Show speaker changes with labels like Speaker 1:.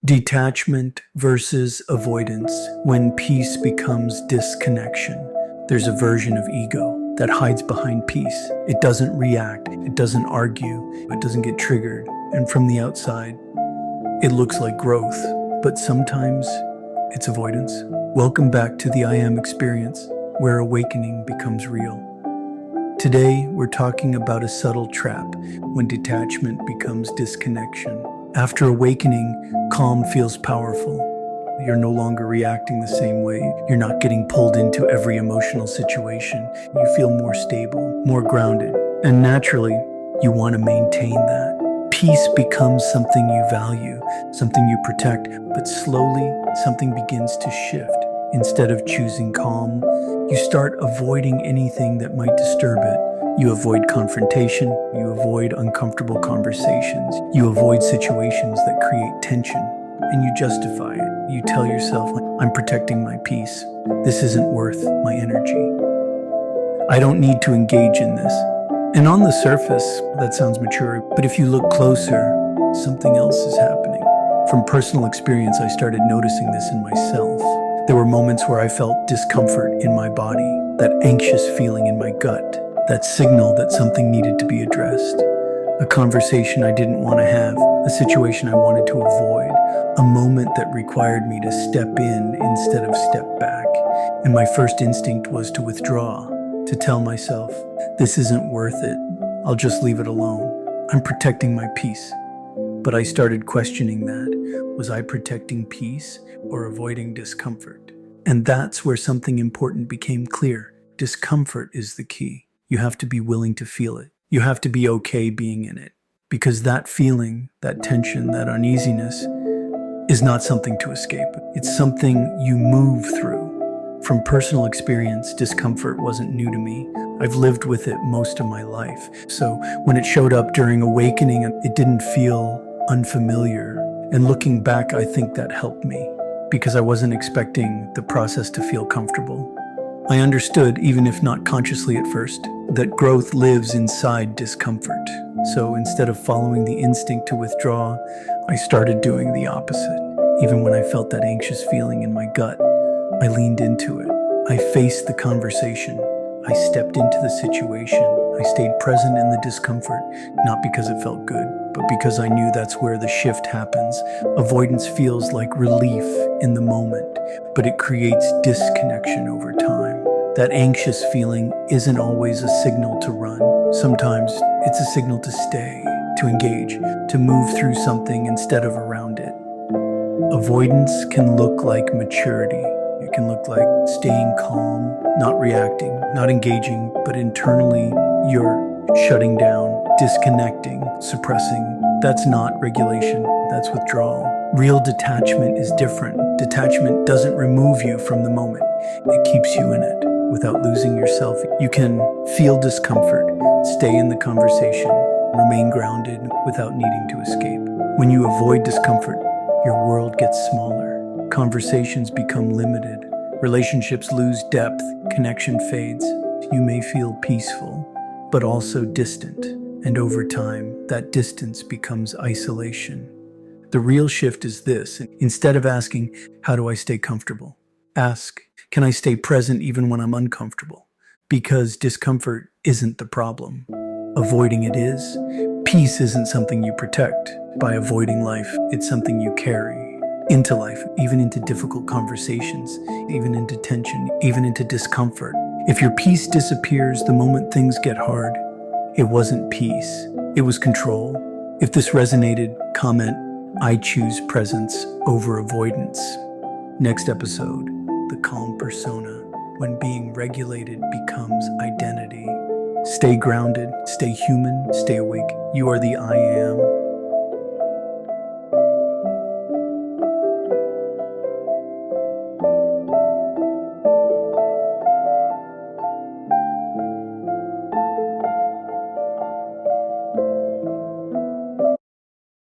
Speaker 1: Detachment versus avoidance. When peace becomes disconnection, there's a version of ego that hides behind peace. It doesn't react, it doesn't argue, it doesn't get triggered. And from the outside, it looks like growth, but sometimes it's avoidance. Welcome back to the I Am experience, where awakening becomes real. Today, we're talking about a subtle trap when detachment becomes disconnection. After awakening, calm feels powerful. You're no longer reacting the same way. You're not getting pulled into every emotional situation. You feel more stable, more grounded. And naturally, you want to maintain that. Peace becomes something you value, something you protect, but slowly something begins to shift. Instead of choosing calm, you start avoiding anything that might disturb it. You avoid confrontation, you avoid uncomfortable conversations, you avoid situations that create tension, and you justify it. You tell yourself, I'm protecting my peace. This isn't worth my energy. I don't need to engage in this. And on the surface, that sounds mature, but if you look closer, something else is happening. From personal experience, I started noticing this in myself. There were moments where I felt discomfort in my body, that anxious feeling in my gut, that signal that something needed to be addressed. A conversation I didn't want to have, a situation I wanted to avoid, a moment that required me to step in instead of step back. And my first instinct was to withdraw, to tell myself, this isn't worth it. I'll just leave it alone. I'm protecting my peace. But I started questioning that. Was I protecting peace or avoiding discomfort? And that's where something important became clear. Discomfort is the key. You have to be willing to feel it. You have to be okay being in it. Because that feeling, that tension, that uneasiness is not something to escape. It's something you move through. From personal experience, discomfort wasn't new to me. I've lived with it most of my life. So when it showed up during awakening, it didn't feel unfamiliar. And looking back, I think that helped me because I wasn't expecting the process to feel comfortable. I understood, even if not consciously at first, that growth lives inside discomfort. So instead of following the instinct to withdraw, I started doing the opposite. Even when I felt that anxious feeling in my gut, I leaned into it. I faced the conversation. I stepped into the situation. I stayed present in the discomfort, not because it felt good, but because I knew that's where the shift happens. Avoidance feels like relief in the moment, but it creates disconnection over time. That anxious feeling isn't always a signal to run. Sometimes it's a signal to stay, to engage, to move through something instead of around it. Avoidance can look like maturity. It can look like staying calm, not reacting, not engaging, but internally you're shutting down, disconnecting, suppressing. That's not regulation, that's withdrawal. Real detachment is different. Detachment doesn't remove you from the moment. It keeps you in it without losing yourself. You can feel discomfort, stay in the conversation, remain grounded without needing to escape. When you avoid discomfort, your world gets smaller. Conversations become limited. Relationships lose depth. Connection fades. You may feel peaceful, but also distant. And over time, that distance becomes isolation. The real shift is this. Instead of asking, how do I stay comfortable? Ask, can I stay present even when I'm uncomfortable? Because discomfort isn't the problem. Avoiding it is. Peace isn't something you protect. By avoiding life, it's something you carry into life, even into difficult conversations, even into tension, even into discomfort. If your peace disappears the moment things get hard, it wasn't peace, it was control. If this resonated, comment, I choose presence over avoidance. Next episode, the calm persona, when being regulated becomes identity. Stay grounded, stay human, stay awake. You are the I Am.